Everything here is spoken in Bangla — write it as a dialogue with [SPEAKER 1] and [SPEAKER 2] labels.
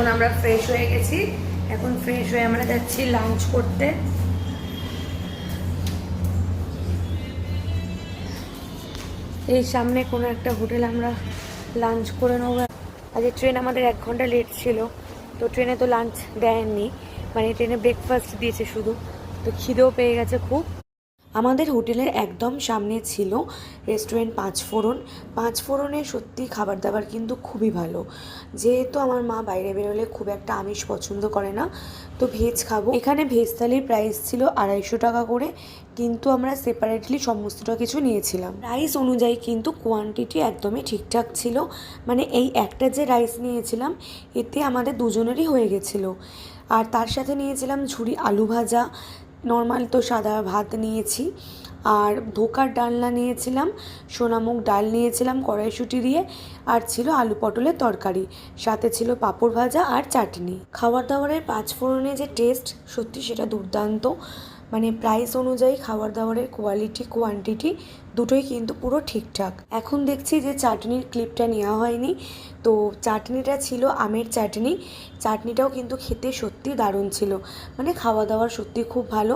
[SPEAKER 1] এখন আমরা ফ্রেশ হয়ে গেছি, এখন ফ্রেশ হয়ে আমরা যাচ্ছি লাঞ্চ করতে। এই সামনে কোনো একটা হোটেল আমরা লাঞ্চ করে নেবো। আজকে ট্রেন আমাদের 1 ঘন্টা লেট ছিল, তো ট্রেনে তো লাঞ্চ দেয়নি, মানে ট্রেনে ব্রেকফাস্ট দিয়েছে শুধু। তো খিদেও পেয়ে গেছে খুব। আমাদের হোটেলের একদম সামনে ছিল রেস্টুরেন্ট পাঁচফোড়ন। পাঁচফোড়নের সত্যি খাবার দাবার কিন্তু খুবই ভালো। যেহেতু আমার মা বাইরে বেরোলে খুব একটা আমিষ পছন্দ করে না, তো ভেজ খাবো। এখানে ভেজ থালির প্রাইস ছিল 250 টাকা করে, কিন্তু আমরা সেপারেটলি সমস্তটা কিছু নিয়েছিলাম। রাইস অনুযায়ী কিন্তু কোয়ান্টিটি একদমই ঠিকঠাক ছিল, মানে এই একটা যে রাইস নিয়েছিলাম এতে আমাদের দুজনেরই হয়ে গেছিলো। আর তার সাথে নিয়েছিলাম ঝুরি আলু ভাজা, নর্মাল তো সাদা ভাত নিয়েছি, আর ধোকার ডালনা নিয়েছিলাম, সোনামুগ ডাল নিয়েছিলাম কড়াইশুঁটি দিয়ে, আর ছিল আলু পটলের তরকারি, সাথে ছিল পাঁপড় ভাজা আর চাটনি। খাবার দাবারের পাঁচফোড়নে যে টেস্ট, সত্যি সেটা দুর্দান্ত। মানে প্রাইস অনুযায়ী খাবার দাবারের কোয়ালিটি কোয়ান্টিটি দুটোই কিন্তু পুরো ঠিকঠাক। এখন দেখছি যে চাটনির ক্লিপটা নেওয়া হয়নি, তো চাটনিটা ছিল আমের চাটনি। চাটনিটাও কিন্তু খেতে সত্যি দারুণ ছিল, মানে খাওয়া দাওয়া সত্যি খুব ভালো।